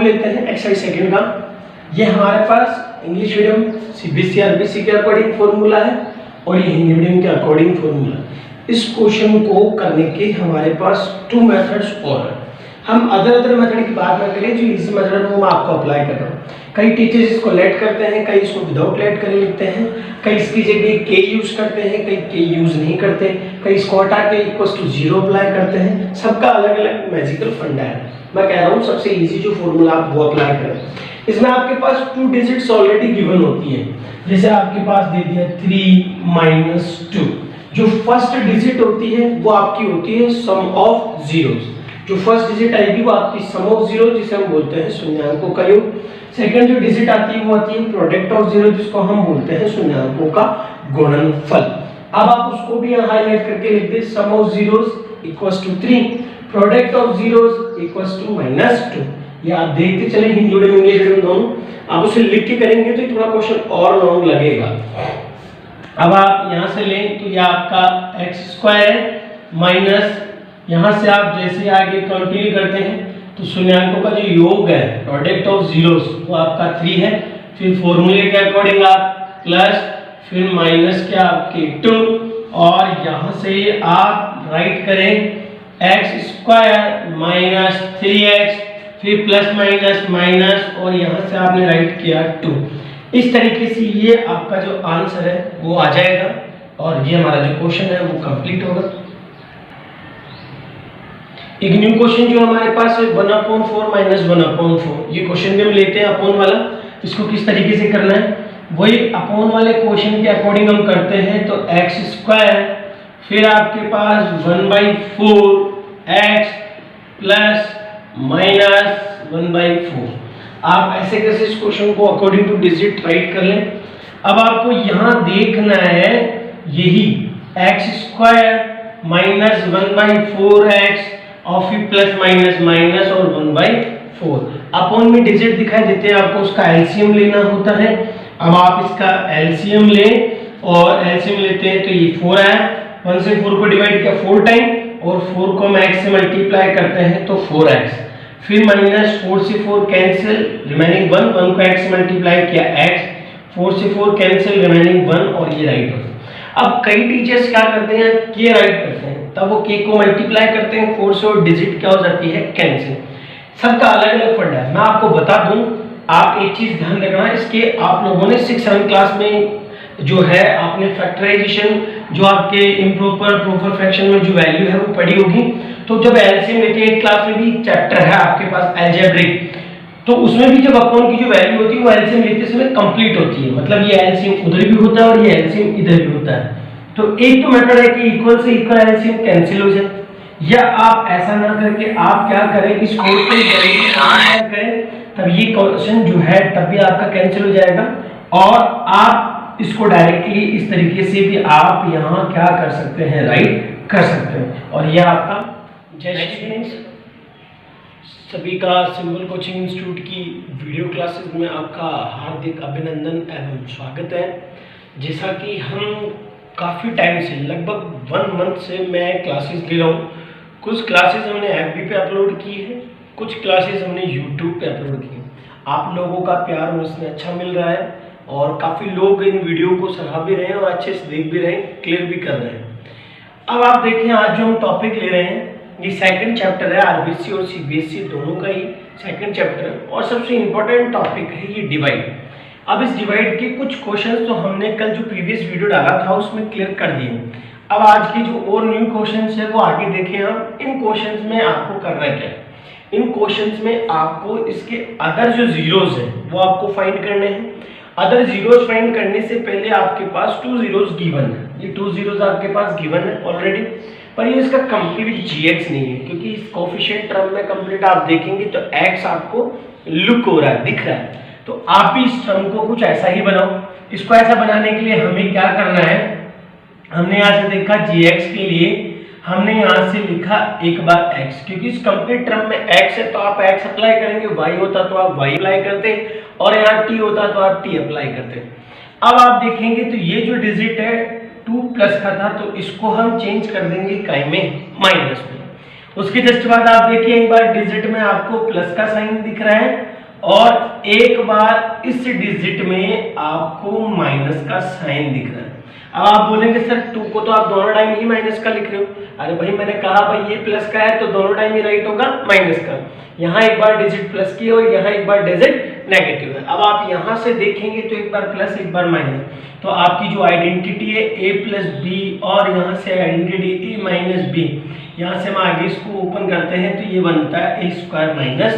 लेते हैं exercise second का। ये हमारे पास इंग्लिश मीडियम सीबीएसई आरबीसी के अकॉर्डिंग फॉर्मूला है और ये हिंदी मीडियम के अकॉर्डिंग फॉर्मूला। इस क्वेश्चन को करने के हमारे पास 2 मेथड्स और हैं। हम अदर मेथड की बात ना करें, जो इजी मेथड है वो मैं आपको अप्लाई कर रहा हूँ। कई टीचर्स इसको लेट करते हैं, कई इसको विदाउट लेट करे लिखते हैं, कई इसकी जगह के यूज करते हैं, कई के यूज नहीं करते, कई इसको हटा के इक्वल्स टू 0 अप्लाई करते हैं। सबका अलग अलग मैजिकल फंडा है। मैं कह रहा हूँ सबसे इजी जो फॉर्मूला आप वो अप्लाई करें। इसमें आपके पास 2 डिजिट्स ऑलरेडी गिवन होती है। जैसे आपके पास दे दिया 3 - 2। जो फर्स्ट डिजिट होती है वो आपकी होती है सम ऑफ जीरोस। जो फर्स्ट डिजिट आएगी वो आपकी सम ऑफ जीरो, जिसे हम बोलते हैं शून्यांकों का योग। सेकंड जो डिजिट आती है वो आती है प्रोडक्ट ऑफ जीरो, जिसको हम बोलते हैं शून्यांकों का गुणनफल। अब आप उसको भी यहाँ हाईलाइट करके लिख दे, sum of zeros equals to 3, product of zeros equals to -2। ये आप देखते चले हिंदी मीडियम इंग्लिश मीडियम दोनों। आप उसे लिख के करेंगे तो थोड़ा क्वेश्चन और लॉन्ग लगेगा। अब आप यहाँ से लें तो ये आपका x² माइनस, यहाँ से आप जैसे आगे कंटिन्यू करते हैं तो शून्यांकों का जो योग है प्रोडक्ट ऑफ जीरोस वो आपका 3 है। फिर फॉर्मूले के अकॉर्डिंग आप प्लस, फिर माइनस के आपके 2, और यहाँ से आप राइट करें x² माइनस 3x, फिर प्लस माइनस माइनस, और यहाँ से आपने राइट किया 2। इस तरीके से ये आपका जो आंसर है वो आ जाएगा और ये हमारा जो क्वेश्चन है वो कंप्लीट होगा। एक न्यू क्वेश्चन जो हमारे पास है 1/4 माइनस 1/4, ये क्वेश्चन भी हम लेते हैं अपोन वाला। इसको किस तरीके से करना है वही अपोन वाले क्वेश्चन के अकॉर्डिंग हम करते हैं। तो x², फिर आपके पास 1/4x प्लस माइनस 1/4। आप ऐसे कैसे इस क्वेश्चन को अकॉर्डिंग टू डिजिट राइट कर लें। अब आपको यहाँ देखना है यही x² माइनस 1/4x और फिर प्लस माइनस माइनस और 1/4 अपॉन में डिजिट दिखाई देते हैं, आपको उसका एलसीएम लेना होता है। अब आप इसका एलसीएम लें और एलसीएम लेते हैं तो ये 4 है। 1 से 4 को डिवाइड किया 4 टाइम और 4 को हम x से मल्टीप्लाई करते हैं तो 4x, फिर माइनस 4 से 4 कैंसिल, रिमेनिंग 1 को x से मल्टीप्लाई किया x, 4 से 4 कैंसिल, रिमेनिंग 1, और ये राइट होता है। अब कई टीचर्स क्या करते हैं k राइट करते हैं, तब वो k को मल्टीप्लाई करते हैं 4 से और डिजिट क्या हो जाती है कैंसिल। सबका अलग अलग फंडा है। मैं आपको बता दूं, आप एक चीज ध्यान रखना, इसके आप लोगों ने 6-7 क्लास में जो है आपने फैक्टराइजेशन जो आपके इम्प्रॉपर प्रोपर फ्रैक्शन में जो वैल्यू है वो पढ़ी होगी। तो जब एलसीएम लेते हैं 8 क्लास में भी चैप्टर है आपके पास अलजेब्रिक, तो उसमें भी जब अपॉन की जो वैल्यू होती है वो एलसीएम लेते समय कंप्लीट होती है। मतलब ये एलसीएम उधर भी होता है और ये एलसीएम इधर भी होता है। तो एक तो मेथड है कि इक्वल से इक्वल एलसीएम कैंसिल हो जाए, या आप ऐसा ना करके आप क्या करें, इस कोड को करें तब ये क्वेश्चन जो है तब भी आपका कैंसिल हो जाएगा, और आप इसको डायरेक्टली इस तरीके से भी आप यहाँ क्या कर सकते हैं, राइट कर सकते हैं। और यह आपका सभी का सिंबल कोचिंग इंस्टीट्यूट की वीडियो क्लासेस में आपका हार्दिक अभिनंदन एवं स्वागत है। जैसा कि हम काफ़ी टाइम से लगभग 1 मंथ से मैं क्लासेस ले रहा हूँ। कुछ क्लासेस हमने FB पे अपलोड की है, कुछ क्लासेस हमने YouTube पे अपलोड की है। आप लोगों का प्यार उसमें अच्छा मिल रहा है और काफ़ी लोग इन वीडियो को सराह भी रहे हैं और अच्छे से देख भी रहे हैं, क्लियर भी कर रहे हैं। अब आप देखें आज जो हम टॉपिक ले रहे हैं ये सेकंड चैप्टर है, आरबीसी और सीबीएसई दोनों का ही सेकंड चैप्टर है, और सबसे इम्पोर्टेंट टॉपिक है ये डिवाइड। अब इस डिवाइड के कुछ क्वेश्चंस तो हमने कल जो प्रीवियस वीडियो डाला था उसमें क्लियर कर दिए। अब आज के जो और न्यू क्वेश्चंस है वो आगे देखें हम। इन क्वेश्चंस में आपको करना क्या है, इन क्वेश्चंस में आपको इसके अदर जो जीरोस हैं वो आपको फाइंड करने हैं। अदर जीरोस फाइंड करने से पहले आपके पास 2 जीरोस गिवन है, ये 2 जीरोस आपके पास गिवन है ऑलरेडी, पर ये इसका कंप्लीट gx नहीं है, क्योंकि इस कोफिशिएंट टर्म में कंप्लीट आप देखेंगे तो x आपको लुक हो रहा है, दिख रहा है। तो आप भी इस टर्म को कुछ ऐसा ही बनाओ। इसको ऐसा बनाने के लिए हमें क्या करना है, हमने यहाँ से देखा gx के लिए हमने यहाँ से लिखा एक बार x, क्योंकि इस कंप्लीट टर्म में x है तो आप x अप्लाई करेंगे, y होता तो आप y अप्लाई करते, और यहाँ t होता तो आप t अप्लाई करते। अब आप देखेंगे तो ये जो डिजिट है 2 प्लस का था तो इसको हम चेंज कर देंगे काय में, माइनस में। उसके जस्ट बाद आप देखिए एक बार डिजिट में आपको प्लस का साइन दिख रहा है और एक बार इस डिजिट में आपको माइनस का साइन दिख रहा है। अब आप बोलेंगे सर 2 को तो आप दोनों टाइम ही माइनस का लिख रहे हो। अरे भाई मैंने कहा भाई ये प्लस का है तो दोनों टाइम ही राइट होगा माइनस का। यहाँ एक बार डिजिट प्लस की और यहाँ एक बार डिजिट नेगेटिव है। अब आप यहाँ से देखेंगे तो एक बार प्लस एक बार माइनस, तो आपकी जो आइडेंटिटी है a प्लस बी और यहाँ से आइडेंटिटी a माइनस बी, यहाँ से हम आगे इसको ओपन करते हैं तो ये बनता है a square minus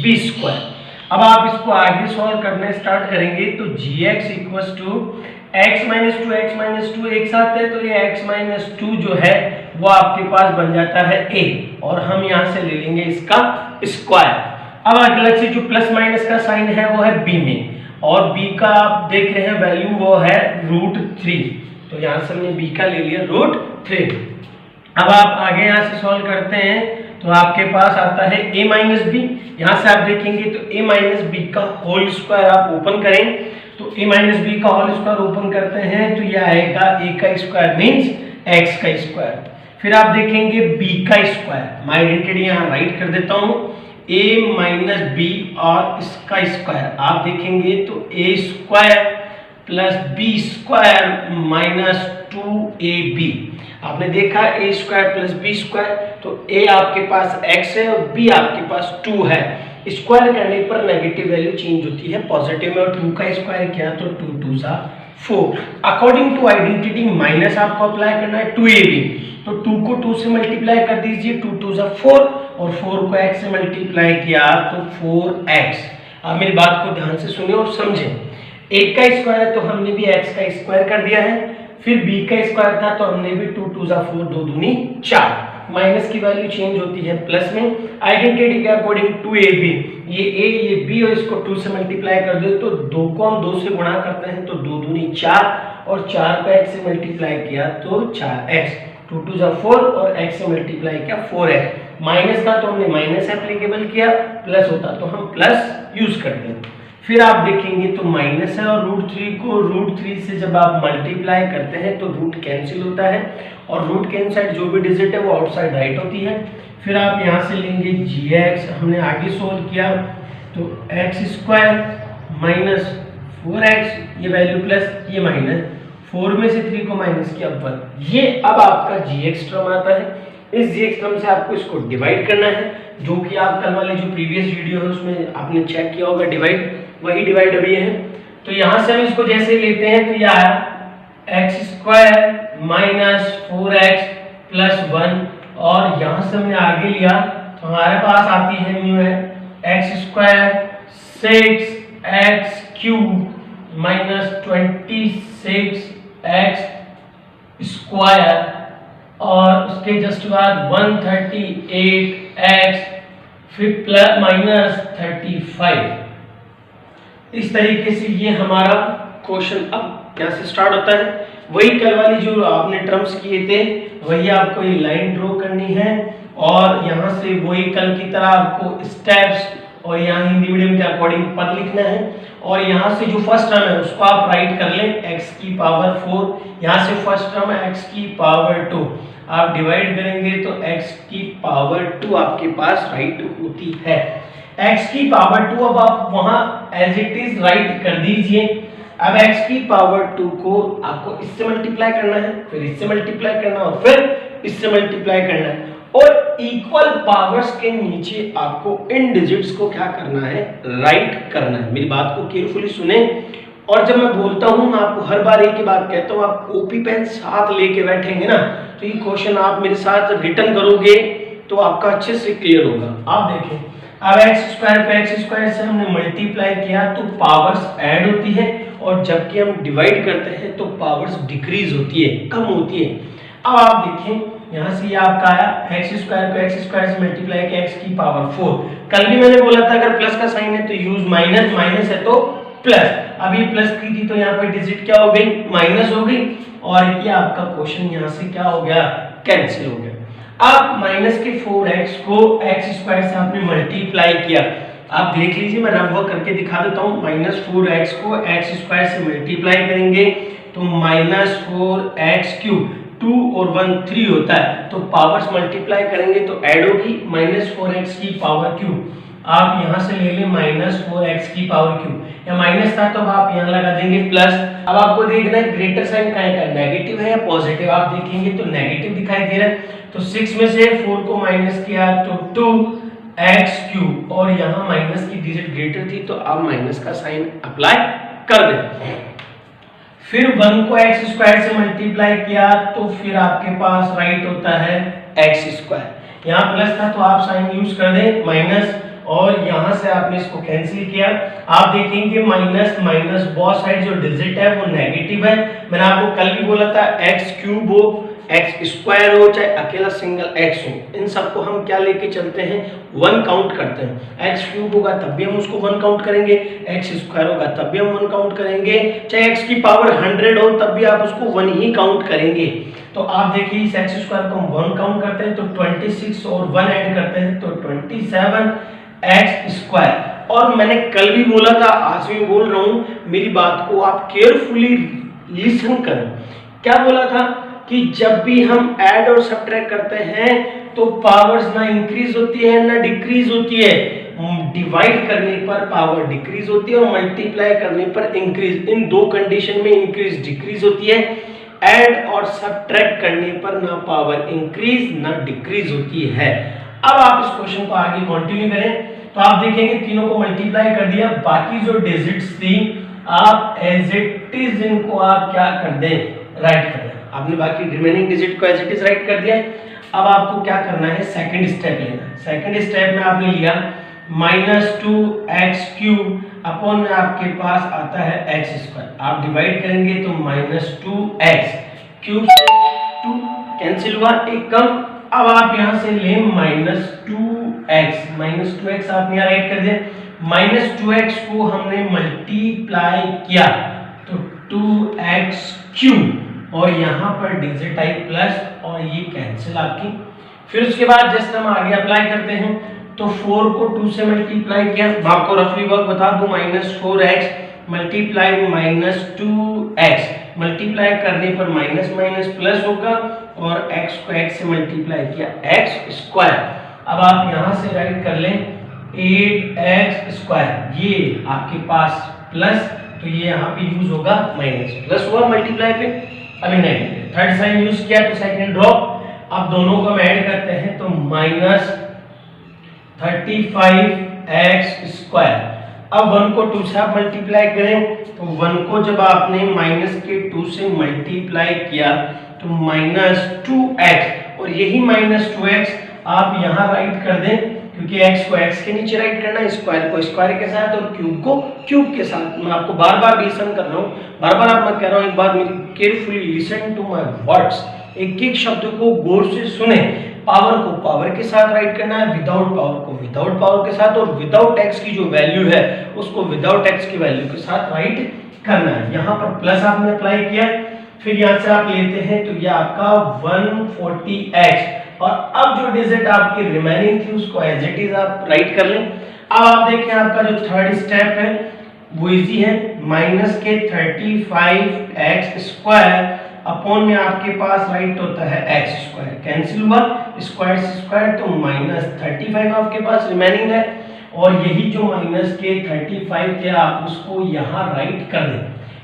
B square. अब आप इसको आगे सॉल्व करना स्टार्ट करेंगे तो gx equals to x minus two एक साथ है तो ये x माइनस टू जो है वो आपके पास बन जाता है a और हम यहाँ से ले लेंगे इसका स्क्वायर। अब अलग से जो प्लस माइनस का साइन है वो है b में और b का आप देख रहे हैं वैल्यू वो है √3, तो यहाँ से हमने b का ले लिया √3। अब आप आगे यहाँ से सॉल्व करते हैं तो आपके पास आता है a माइनस बी। यहाँ से आप देखेंगे तो a माइनस बी का होल स्क्वायर आप ओपन करें तो a माइनस बी का होल स्क्वायर ओपन करते हैं तो यह आएगा a का स्क्वायर मीन्स x का स्क्वायर। फिर आप देखेंगे b का स्क्वायर, मैं आइडेंटिटी यहाँ राइट कर देता हूँ a माइनस बी और इसका स्क्वायर आप देखेंगे तो a square plus B square minus 2ab। आपने देखा a square plus B square तो a आपके पास x है और b आपके पास 2 है। स्क्वायर करने पर नेगेटिव वैल्यू चेंज होती है पॉजिटिव में और 2 का स्क्वायर किया तो 2 2 सा 4। अकॉर्डिंग टू आइडेंटिटी माइनस आपको अप्लाई करना है 2ab, तो 2 को 2 से मल्टीप्लाई कर दीजिए 2 2 सा 4 और 4 को x से मल्टीप्लाई किया तो 4x। आप मेरी बात को ध्यान से सुनिए और समझें। एक का स्क्वायर है तो हमने भी x का स्क्वायर कर दिया है, फिर b का स्क्वायर था तो हमने भी 2 2 सा 4 2 दूनी 4। माइनस की वैल्यू चेंज होती है प्लस में आइडेंटिटी के अकॉर्डिंग 2ab, ये a ये b और इसको 2 से मल्टीप्लाई कर दो तो 2 को हम 2 से गुणा करते हैं तो 2 दूनी 4 और 4 को x से मल्टीप्लाई किया तो 4x, 2 2 जा 4 और x से मल्टीप्लाई किया 4x। माइनस था तो हमने माइनस एप्लीकेबल किया, प्लस होता तो हम प्लस यूज करते हैं। फिर आप देखेंगे तो माइनस है और √3 को √3 से जब आप मल्टीप्लाई करते हैं तो रूट कैंसिल होता है और रूट के इनसाइड जो भी डिजिट है वो आउटसाइड राइट होती है। फिर आप यहाँ से लेंगे gx, हमने आगे सोल्व किया तो x स्क्वायर माइनस 4x, ये वैल्यू प्लस ये माइनस 4 में से 3 को माइनस किया 1, ये अब आपका gx टर्म आता है। इस gx टर्म से आपको इसको डिवाइड करना है, जो कि आप कल वाले जो प्रीवियस वीडियो है उसमें आपने चेक किया होगा डिवाइड, वही डिवाइड अभी है। तो यहाँ से हम इसको जैसे लेते हैं तो यह आया x square minus 4x plus 1 और यहाँ से हमने आगे लिया तो हमारे पास आती है न्यू है x square 6x cube minus 26x square और उसके जस्ट बाद 138x फिर प्लस माइनस 35। इस तरीके से ये हमारा क्वेश्चन अब यहाँ से स्टार्ट होता है। वही कल वाली जो आपने टर्म्स किए थे वही आपको ये लाइन ड्रॉ करनी है और यहाँ से वही कल की तरह आपको स्टेप्स और यहाँ हिंदी मीडियम के अकॉर्डिंग पद लिखना है और यहाँ से जो फर्स्ट टर्म है उसको आप राइट कर लें x की पावर 4, यहाँ से फर्स्ट टर्म x की पावर 2 आप डिवाइड करेंगे तो x की पावर 2 आपके पास राइट होती है। x की पावर 2 अब आप वहां एज इट इज राइट कर दीजिए। अब x की पावर 2 को आपको इससे मल्टीप्लाई करना है, फिर इससे मल्टीप्लाई करना और फिर इससे मल्टीप्लाई करना है और इक्वल पावर्स के नीचे आपको इन डिजिट्स को क्या करना है, राइट करना है। मेरी बात को केयरफुली सुने और जब मैं बोलता हूं मैं आपको हर बार एक ही बात कहता हूं, आप कॉपी पेन साथ लेके बैठेंगे ना तो ये क्वेश्चन आप मेरे साथ रिटर्न करोगे तो आपका अच्छे से क्लियर होगा। आप देखें अब x स्क्वायर पे x स्क्वायर से हमने मल्टीप्लाई किया तो पावर्स ऐड होती है और जबकि हम डिवाइड करते हैं तो पावर्स डिक्रीज होती है, कम होती है। अब आप देखें यहाँ से ये आपका आया x स्क्वायर को x स्क्वायर से मल्टीप्लाई किया x की पावर 4। कल भी मैंने बोला था अगर प्लस का साइन है तो यूज माइनस, माइनस है तो प्लस। अभी प्लस की थी तो यहाँ पर डिजिट क्या हो गई, माइनस हो गई और ये आपका क्वेश्चन यहाँ से क्या हो गया, कैंसिल हो गया। अब माइनस के 4x को x स्क्वायर से आपने मल्टीप्लाई किया, आप देख लीजिए मैं रफ वर्क करके दिखा देता हूँ। माइनस 4x को x स्क्वायर से मल्टीप्लाई करेंगे तो माइनस 4x क्यूब, 2 और 1 3 होता है तो पावर्स मल्टीप्लाई करेंगे तो ऐड होगी माइनस 4x की पावर क्यूब। आप यहाँ से ले लें -4x की पावर क्यूब, या माइनस था तो आप यहाँ लगा देंगे प्लस। अब आपको देखना है ग्रेटर साइन का है, नेगेटिव है या पॉजिटिव, आप देखेंगे तो नेगेटिव दिखाई दे रहा है, तो 6 में से 4 को माइनस किया तो 2x क्यूब, और यहाँ माइनस की डिजिट ग्रेटर थी तो आप माइनस का साइन अप्लाई कर दें। फिर 1 को x स्क्वायर से मल्टीप्लाई किया तो फिर आपके पास राइट होता है x स्क्वायर, यहाँ प्लस था तो आप साइन यूज कर दें माइनस, और यहाँ से आपने इसको कैंसिल किया। आप देखेंगे माइनस माइनस बहुत साइड जो डिजिट है वो नेगेटिव है। मैंने आपको कल भी बोला था x क्यूब हो, x स्क्वायर हो, चाहे अकेला सिंगल x हो, इन सबको हम क्या लेके चलते हैं, 1 काउंट करते हैं। x क्यूब होगा तब भी हम उसको 1 काउंट करेंगे, x स्क्वायर होगा तब भी हम 1 काउंट करेंगे, चाहे x की पावर 100 हो तब भी आप उसको 1 ही काउंट करेंगे। तो आप देखिए इस x स्क्वायर को हम 1 काउंट करते हैं तो 26 और 1 ऐड करते हैं तो 27x स्क्वायर। और मैंने कल भी बोला था, आज भी बोल रहा हूँ, मेरी बात को आप केयरफुली लिसन करें। क्या बोला था कि जब भी हम ऐड और सब्ट्रैक्ट करते हैं तो पावर्स ना इंक्रीज होती है ना डिक्रीज होती है। डिवाइड करने पर पावर डिक्रीज होती है और मल्टीप्लाई करने पर इंक्रीज, इन दो कंडीशन में इंक्रीज डिक्रीज होती है। ऐड और सब्ट्रैक्ट करने पर ना पावर इंक्रीज ना डिक्रीज होती है। अब आप इस क्वेश्चन को आगे कंटिन्यू करें तो आप देखेंगे तीनों को मल्टीप्लाई कर दिया, बाकी जो डिजिट्स थी आप एज इट इज इनको आप क्या कर दें, राइट कर दें। आपने बाकी रिमेनिंग डिजिट को एज इट इज राइट कर दिया। अब आपको क्या करना है, सेकंड स्टेप लेना है। सेकंड स्टेप में आपने लिया -2x क्यूब अपॉन में आपके पास आता है x स्क्वायर, आप डिवाइड करेंगे तो -2x क्यूब से 2 कैंसिल हुआ, एक कम। अब आप यहां से लें -2x आप यहां राइट कर दें। -2x को हमने मल्टीप्लाई किया तो 2x क्यूब, और यहाँ पर डिजिट आई प्लस और ये कैंसिल आपकी। फिर उसके बाद जस्ट हम आगे अप्लाई करते हैं तो 4 को 2 से मल्टीप्लाई किया, मैं आपको रफली वर्क बता दूं, -4x मल्टीप्लाई -2x, मल्टीप्लाई करने पर माइनस माइनस प्लस होगा, और x को x से मल्टीप्लाई किया x स्क्वायर। अब आप यहाँ से राइट कर लें 8x स्क्वायर, ये आपके पास प्लस तो ये यहाँ पे यूज होगा माइनस, प्लस हुआ मल्टीप्लाई पे, अभी नहीं थर्ड साइन यूज किया तो सेकंड ड्रॉप। अब दोनों को हम ऐड करते हैं तो -35x स्क्वायर। अब 1 को 2 से आप मल्टीप्लाई करें तो 1 को जब आपने -2 से मल्टीप्लाई किया तो -2x, और यही -2x आप यहाँ राइट कर दें, क्योंकि x को x के नीचे राइट करना है, स्क्वायर को स्क्वायर के साथ और क्यूब को क्यूब के साथ। मैं आपको बार बार लिसन कर रहा हूँ, बार बार आप मैं कह रहा हूँ, एक बार मेरी carefully listen to my words, एक एक शब्द को गौर से सुने। पावर को पावर के साथ राइट करना है, विदाउट पावर को विदाउट पावर के साथ, और विदाउट x की जो वैल्यू है उसको विदाउट x की वैल्यू के साथ राइट करना है। यहाँ पर प्लस आपने अप्लाई किया, फिर यहाँ से आप लेते हैं तो ये आपका 140x, और अब जो डिजिट आपकी रिमेनिंग थी उसको एज इट इज आप राइट कर लें। अब आप देखें आपका जो थर्ड स्टेप है वो इजी है, -35x स्क्वायर अपॉन में आपके पास राइट होता है x स्क्वायर, कैंसिल हुआ, स्क्वायर से स्क्वायर तो -35 आपके पास रिमेनिंग है, और यही जो -35 थे आप उसको यहाँ राइट कर दें।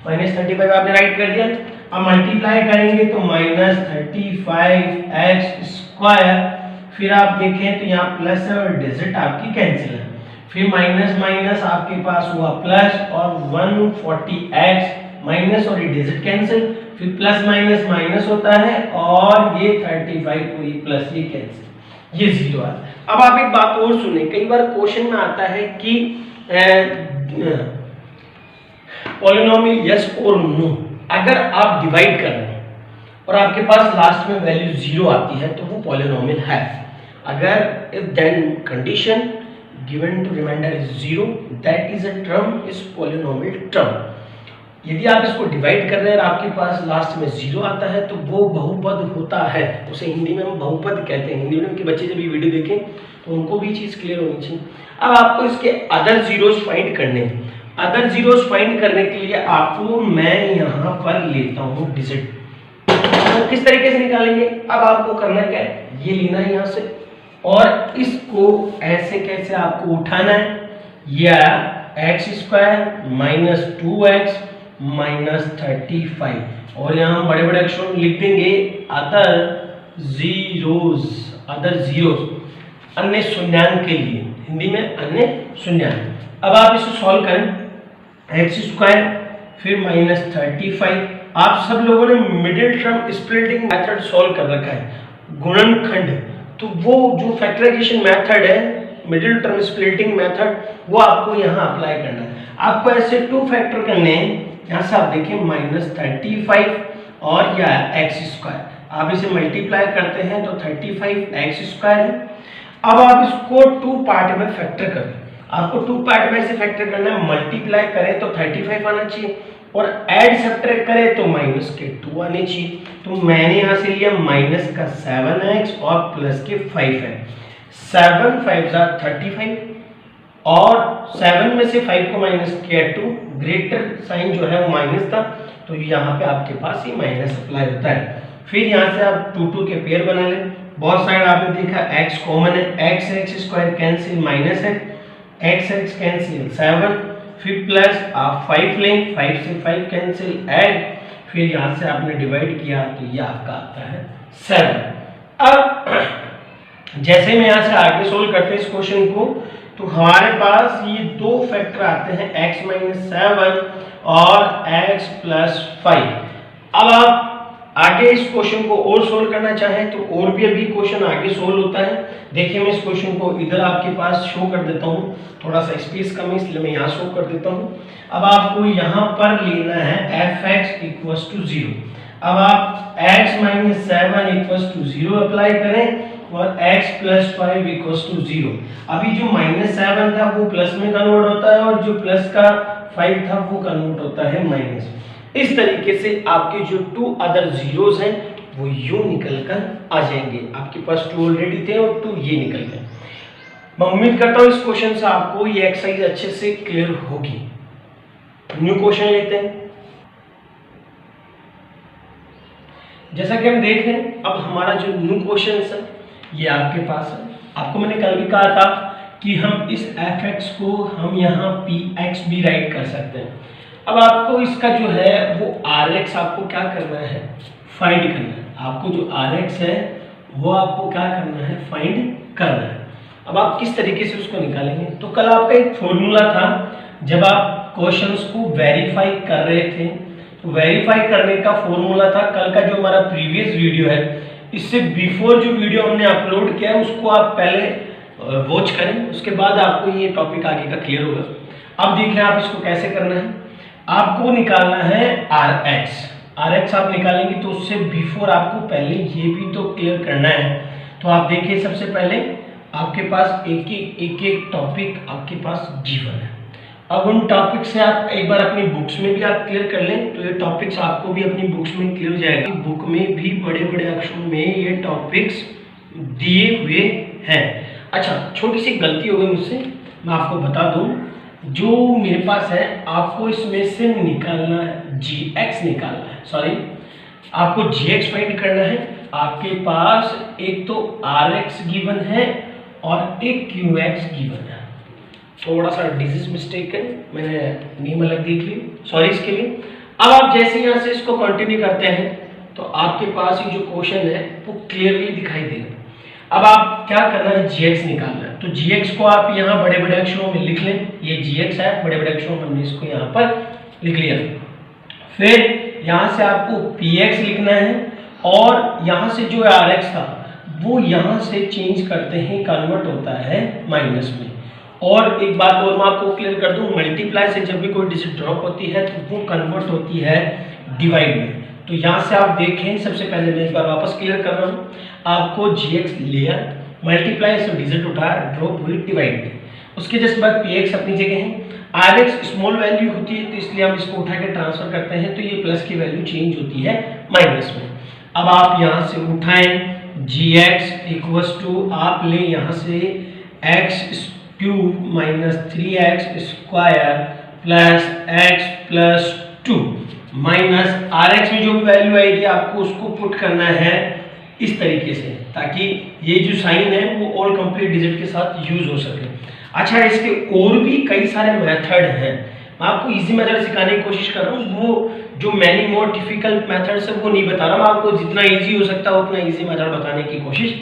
-35 आपने राइट कर दिया, अब मल्टीप्लाई करेंगे तो -35x स्क्वायर, फिर आप देखें तो यहाँ प्लस है और डिजिट आपकी कैंसिल है, फिर माइनस माइनस आपके पास हुआ प्लस, और 140x माइनस और ये डिजिट कैंसिल, फिर प्लस माइनस माइनस होता है, और ये 35 को ये प्लस ये कैंसिल, ये 0 है। अब आप एक बात और सुने, कई बार क्वेश्चन में आता है कि पॉलिनोमियल यस और नो, अगर आप डिवाइड कर रहे हैं और आपके पास लास्ट में वैल्यू 0 आती है तो वो पॉलिनोमियल है। अगर if then condition given to remainder is 0, that is a term, is polynomial term. यदि आप इसको डिवाइड कर रहे हैं और आपके पास लास्ट में 0 आता है तो वो बहुपद होता है, उसे हिंदी में हम बहुपद कहते हैं। हिंदी में के बच्चे जब ये वीडियो देखें तो उनको भी चीज़ क्लियर होनी चाहिए। अब आपको इसके अदर जीरोस फाइंड करने हैं। अदर जीरोस फाइंड करने के लिए आपको मैं यहाँ पर लेता हूँ डिजिट, तो किस तरीके से निकालेंगे। अब आपको करना क्या है, ये लेना है यहाँ से और इसको ऐसे कैसे आपको उठाना है, या x square minus 2x minus 35, और यहाँ हम बड़े बड़े अक्षरों में लिख देंगे अदर जीरोस, अन्य शून्याङ्क के लिए, हिंदी में अन्य शून्याङ्क। अब आप इसे सॉल्व करें, एक्स स्क्वायर फिर माइनस 35। आप सब लोगों ने middle term splitting method solve कर रखा है, गुणनखंड, तो वो जो फैक्टराइजेशन मेथड है, मिडिल टर्म स्प्लिटिंग मेथड, वो आपको यहाँ अप्लाई करना है। आपको ऐसे 2 फैक्टर करने हैं, यहाँ से आप देखिए माइनस 35 और या एक्स स्क्वायर, आप इसे मल्टीप्लाई करते हैं तो 35 एक्स स्क्वायर है। अब आप इसको 2 पार्ट में फैक्टर करें, आपको 2 पार्ट में से फैक्टर करना है, मल्टीप्लाई करें तो 35 आना चाहिए और ऐड सब्ट्रैक्ट करें तो माइनस के 2 आने चाहिए। तो मैंने यहाँ से लिया माइनस का 7x और प्लस के 5 है, 7 5 जा 35 और 7 में से 5 को माइनस किया 2, ग्रेटर साइन जो है वो माइनस था, तो यहाँ पे आपके पास ये माइनस अप्लाई होता है। फिर यहाँ से आप 2 2 के पेयर बना लें, बहुत साइड आपने देखा x कॉमन है, x x square cancel minus है, x x कैंसिल 7, फिर प्लस आप 5 लें, 5 से 5 कैंसिल ऐड, फिर यहाँ से आपने डिवाइड किया तो ये आपका आता है 7। अब जैसे में यहाँ से आगे सोल्व करते हैं इस क्वेश्चन को, तो हमारे पास ये 2 फैक्टर आते हैं, x माइनस 7 और x प्लस 5। अब आप आगे इस क्वेश्चन को और सोल्व करना चाहें तो और भी अभी क्वेश्चन आगे सोल्व होता है। देखिए मैं इस क्वेश्चन को इधर आपके पास शो कर देता हूँ, थोड़ा सा स्पेस कम है इसलिए मैं यहाँ शो कर देता हूँ। अब आपको यहाँ पर लेना है fx इक्वल्स टू 0। अब आप x minus 7 equals to 0 apply करें और x प्लस 5 इक्वल्स टू 0। अभी जो माइनस 7 था वो प्लस में कन्वर्ट होता है और जो प्लस का 5 था वो कन्वर्ट होता है माइनस। इस तरीके से आपके जो 2 अदर जीरोस हैं वो यूं निकल कर आ जाएंगे, आपके पास 2 ऑलरेडी थे और 2 ये निकल गए। मैं उम्मीद करता हूं इस क्वेश्चन से आपको ये एक्सरसाइज अच्छे से क्लियर होगी। न्यू क्वेश्चन लेते हैं। जैसा कि हम देख रहे हैं, अब हमारा जो न्यू क्वेश्चन है ये आपके पास है। आपको मैंने कल भी कहा था कि हम इस fx को हम यहाँ px भी राइट कर सकते हैं। अब आपको इसका जो है वो rx आपको क्या करना है, फाइंड करना है। आपको जो rx है वो आपको क्या करना है, फाइंड करना है। अब आप किस तरीके से उसको निकालेंगे, तो कल आपका एक फॉर्मूला था, जब आप क्वेश्चंस को वेरीफाई कर रहे थे तो वेरीफाई करने का फॉर्मूला था, कल का जो हमारा प्रीवियस वीडियो है इससे बिफोर जो वीडियो हमने अपलोड किया है उसको आप पहले वॉच करें, उसके बाद आपको ये टॉपिक आगे का क्लियर होगा। अब देखें आप इसको कैसे करना है। आपको निकालना है rx आप निकालेंगे तो उससे बिफोर आपको पहले ये भी तो क्लियर करना है। तो आप देखिए सबसे पहले आपके पास एक टॉपिक आपके पास गिवन है। अब उन टॉपिक से आप एक बार अपनी बुक्स में भी आप क्लियर कर लें तो ये टॉपिक्स आपको भी अपनी बुक्स में क्लियर हो जाएगा। बुक में भी बड़े बड़े अक्षरों में ये टॉपिक्स दिए हुए हैं। अच्छा, छोटी सी गलती हो गई मुझसे, मैं आपको बता दूं, जो मेरे पास है आपको इसमें से निकालना है gx निकालना है, सॉरी आपको gx फाइंड करना है। आपके पास एक तो rx गिवन है और एक qx गिवन है। थोड़ा सा डिजीज मिस्टेक है, मैंने नेम अलग देख ली, सॉरी इसके लिए। अब आप जैसे यहाँ से इसको कंटिन्यू करते हैं तो आपके पास ये जो क्वेश्चन है वो क्लियरली दिखाई देगा। अब आप क्या करना है, gx निकालना है। तो gx को आप यहाँ बड़े बड़े अक्षरों में लिख लें, ये gx है, बड़े बड़े अक्षरों में हमने इसको यहाँ पर लिख लिया। फिर यहाँ से आपको px लिखना है और यहाँ से जो rx था वो यहाँ से चेंज करते हैं, कन्वर्ट होता है माइनस में। और एक बात और मैं आपको क्लियर कर दूं, मल्टीप्लाई से जब भी कोई डिजिट ड्रॉप होती है तो वो कन्वर्ट होती है डिवाइड में। तो यहाँ से आप देखें, सबसे पहले मैं एक बार वापस क्लियर कर रहा हूँ, आपको gx लिया, मल्टीप्लाई से डिजिट उठा, ड्रॉप हुई डिवाइड में, उसके जस्ट बाद px अपनी जगह है। rx स्मॉल वैल्यू होती है तो इसलिए हम इसको उठा के ट्रांसफर करते हैं तो ये प्लस की वैल्यू चेंज होती है माइनस में। अब आप यहाँ से उठाएं gx इक्वल्स टू, आप ले यहाँ से x cube minus 3x square plus x plus 2 minus rx में जो भी वैल्यू आएगी आपको उसको पुट करना है इस तरीके से, ताकि ये जो साइन है वो ऑल कंप्लीट डिजिट के साथ यूज हो सके। अच्छा, इसके और भी कई सारे मेथड हैं, मैं आपको इजी मेथड सिखाने की कोशिश कर रहा हूँ। वो जो मैनी मोर डिफिकल्ट मेथड्स है वो नहीं बता रहा, मैं आपको जितना इजी हो सकता है उतना इजी मेथड बताने की कोशिश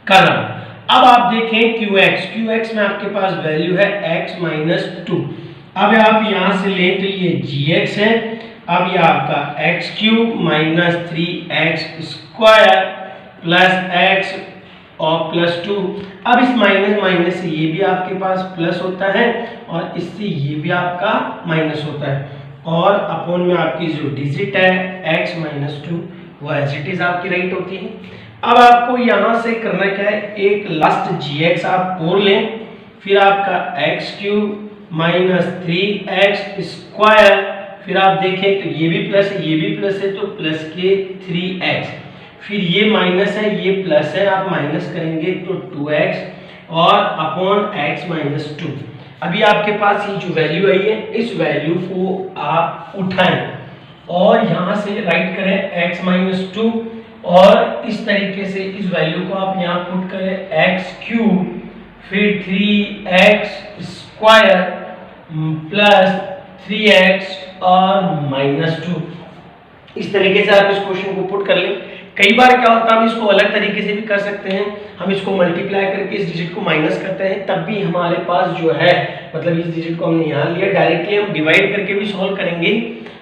कर रहा हूँ। अब आप देखें QX में आपके पास वैल्यू है x माइनस 2। अब आप यहाँ से लें तो ये GX है। अब ये आपका x cube minus 3x square plus x और प्लस 2। अब इस माइनस माइनस से ये भी आपके पास प्लस होता है और इससे ये भी आपका माइनस होता है, और अपॉन में आपकी जो डिजिट है x माइनस 2 वो एज इट इज आपकी राइट होती है। अब आपको यहाँ से करना क्या है, एक लास्ट GX आप और लें, फिर आपका x cube minus 3x square, फिर आप देखें तो ये भी प्लस है ये भी प्लस है तो प्लस के 3x, फिर ये माइनस है ये प्लस है, आप माइनस करेंगे तो 2x और अपॉन x माइनस 2। अभी आपके पास ये जो वैल्यू आई है इस वैल्यू को आप उठाएं और यहाँ से राइट करें x माइनस 2, और इस तरीके से इस वैल्यू को आप यहाँ पुट करें x क्यूब फिर 3x स्क्वायर प्लस 3x और माइनस 2। इस तरीके से आप इस क्वेश्चन को पुट कर लें। कई बार क्या होता है, हम इसको अलग तरीके से भी कर सकते हैं, हम इसको मल्टीप्लाई करके इस डिजिट को माइनस करते हैं, तब भी हमारे पास जो है, मतलब इस डिजिट को हमने यहाँ लिया, डायरेक्टली हम डिवाइड करके भी सॉल्व करेंगे,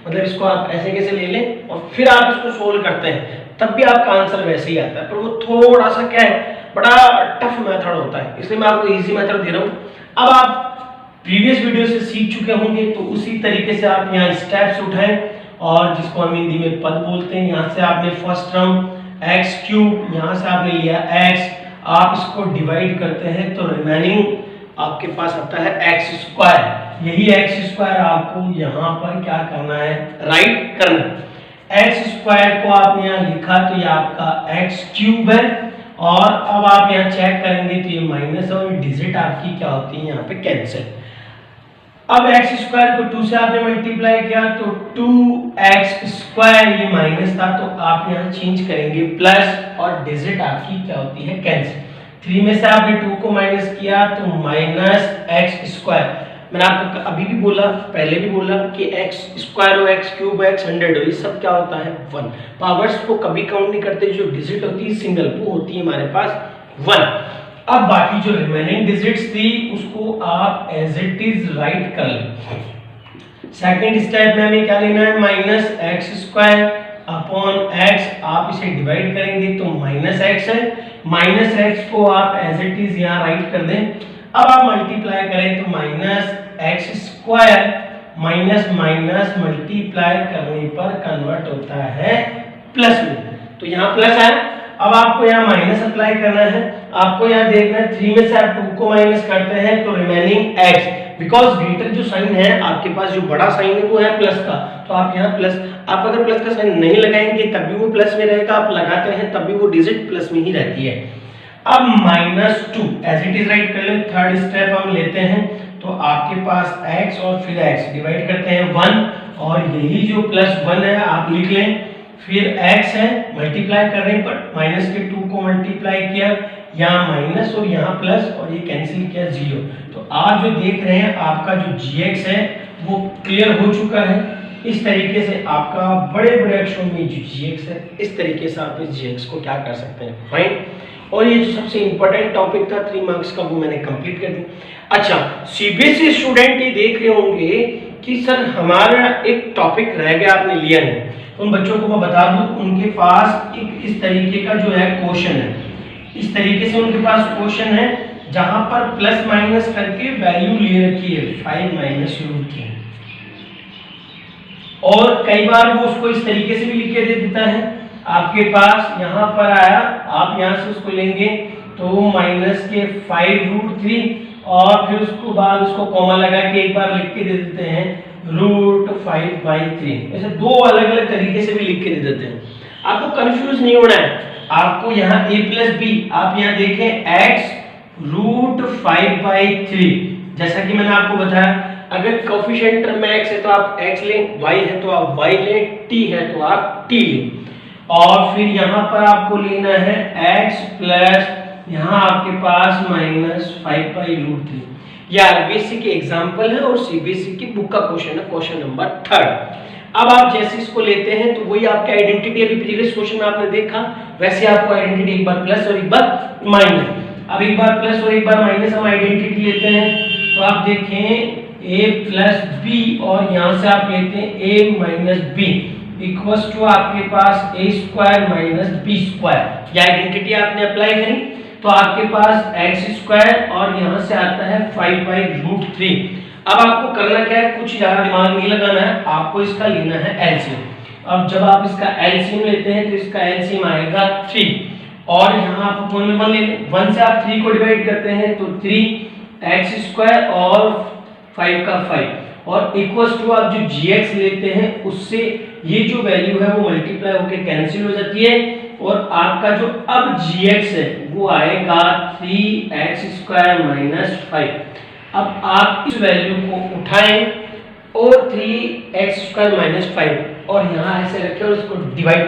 मतलब इसको आप ऐसे कैसे ले लें और फिर आप इसको सोल्व करते हैं, तब भी आपका आंसर वैसे ही आता है। पर वो थोड़ा सा क्या है, बड़ा टफ मेथड होता है, इसलिए मैं आपको इजी मेथड दे रहा हूँ। अब आप प्रीवियस वीडियो से सीख चुके होंगे, तो उसी तरीके से आप यहाँ स्टेप्स उठाएं, और जिसको हम हिंदी में पद बोलते हैं। यहाँ से आपने फर्स्ट टर्म x क्यूब, यहाँ से आपने लिया x, आप इसको डिवाइड करते हैं तो रिमेनिंग आपके पास आता है x स्क्वायर। यही x स्क्वायर आपको यहाँ पर क्या करना है, राइट करना। x स्क्वायर को आपने यहाँ लिखा तो ये आपका x क्यूब है, और अब आप यहाँ चेक करेंगे तो ये माइनस और डिजिट आपकी क्या होती है यहाँ पे कैंसिल। अब x स्क्वायर को 2 से आपने मल्टीप्लाई किया तो 2x स्क्वायर, ये माइनस था तो आप यहाँ चेंज करेंगे प्लस, और डिजिट आपकी क्या होती है कैंसिल। 3 में से आपने 2 को माइनस किया तो माइनस x स्क्वायर। मैंने आपको अभी भी बोला, पहले भी बोला कि x स्क्वायर हो, x क्यूब हो, x 100 हो, ये सब क्या होता है 1। पावर्स को कभी काउंट नहीं करते, जो डिजिट होती है सिंगल वो होती है हमारे पास 1। अब बाकी जो रिमेनिंग डिजिट्स थी उसको आप एज इट इज राइट कर लें। सेकंड स्टेप में हमें क्या लेना है, minus x square upon x, आप इसे डिवाइड करेंगे तो माइनस एक्स है, माइनस एक्स को आप एज इट इज यहाँ राइट कर दें। अब आप मल्टीप्लाई करें तो minus x square, minus minus multiply करने पर कन्वर्ट होता है प्लस में, तो यहाँ प्लस है। अब आपको यहाँ माइनस अप्लाई करना है, आपको यहाँ देखना है 3 में से आप 2 को माइनस करते हैं तो रिमेनिंग x, बिकॉज ग्रेटर जो साइन है आपके पास, जो बड़ा साइन है वो है प्लस का, तो आप यहाँ प्लस, आप अगर प्लस का साइन नहीं लगाएंगे तब भी वो प्लस में रहेगा, आप लगाते हैं तब भी वो डिजिट प्लस में ही रहती है। अब minus 2 as it is write कर लें। थर्ड स्टेप हम लेते हैं तो आपके पास x और फिर x डिवाइड करते हैं 1, और यही जो प्लस 1 है आप लिख लें, फिर x है मल्टीप्लाई कर रहे हैं पर माइनस के 2 को मल्टीप्लाई किया, यहाँ माइनस और यहाँ प्लस, और ये कैंसिल किया 0। तो आप जो देख रहे हैं आपका जो gx है वो क्लियर हो चुका है। इस तरीके से आपका बड़े बड़े अक्षरों में जो gx है, इस तरीके से आप इस gx को क्या कर सकते हैं, फाइन। और ये जो सबसे इंपॉर्टेंट टॉपिक था 3 मार्क्स का, वो मैंने कंप्लीट कर दिया। अच्छा, सीबीएसई स्टूडेंट ये देख रहे होंगे कि सर हमारा एक टॉपिक रह गया, आपने लिया नहीं। उन बच्चों को मैं बता दूं, उनके पास एक इस तरीके का जो है क्वेश्चन है, इस तरीके से उनके पास क्वेश्चन है जहां पर प्लस माइनस करके वैल्यू ले रखी है 5 माइनस रूट की, और कई बार वो उसको इस तरीके से भी लिख के दे देता है। आपके पास यहाँ पर आया, आप यहाँ से उसको लेंगे तो माइनस के 5 रूट 3, और फिर उसको बाद उसको कॉमा लगा के एक बार लिख के दे देते हैं रूट 5/3। ऐसे दो अलग अलग तरीके से भी लिख के दे देते हैं। आपको कंफ्यूज नहीं होना है, आपको यहाँ a प्लस बी, आप यहाँ देखें x रूट 5/3, जैसा कि मैंने आपको बताया, अगर कोफिशिएंट में x है तो आप x लें, y है तो आप y लें, t है तो आप t लें। और फिर यहाँ पर आपको लेना है x प्लस यहाँ आपके पास -5/√3। यार बेसिक एग्जांपल है और सीबीएसई की बुक का क्वेश्चन है, क्वेश्चन नंबर 3। अब आप जैसे इसको लेते हैं तो वही आपकी आइडेंटिटी अभी प्रीवियस क्वेश्चन में आपने देखा, वैसे आपको आइडेंटिटी एक बार प्लस और एक बार माइनस। अब एक बार प्लस और एक बार माइनस हम आइडेंटिटी लेते हैं तो आप देखें a प्लस बी और यहाँ से आप लेते हैं a minus B equals to आपके पास a square minus B square. ये आइडेंटिटी आपने अप्लाई करी तो आपके पास x स्क्वायर और यहाँ से आता है 5/√3। अब आपको करना क्या है, कुछ ज्यादा दिमाग नहीं लगाना है, आपको इसका लेना है एलसीएम। अब जब आप इसका एलसीएम लेते हैं तो इसका एलसीएम आएगा 3 और यहाँ आप कौन में 1 ले लें, 1 से आप 3 को डिवाइड करते हैं तो 3x स्क्वायर और 5 का 5 और इक्वल्स टू आप जो gx लेते हैं उससे ये जो वैल्यू है वो मल्टीप्लाई होकर कैंसिल हो जाती है और आपका जो अब gx है वो आएगा 3x स्क्वायर माइनस 5। अब आप इस वैल्यू को उठाएं और 3x स्क्वायर माइनस 5 और यहाँ ऐसे रखें और इसको डिवाइड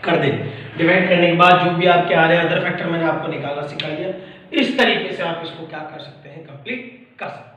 कर दें। डिवाइड करने के बाद जो भी आपके आ रहे हैं अदर फैक्टर मैंने आपको निकालना सिखा दिया। इस तरीके से आप इसको क्या कर सकते हैं, कंप्लीट कर सकते हैं।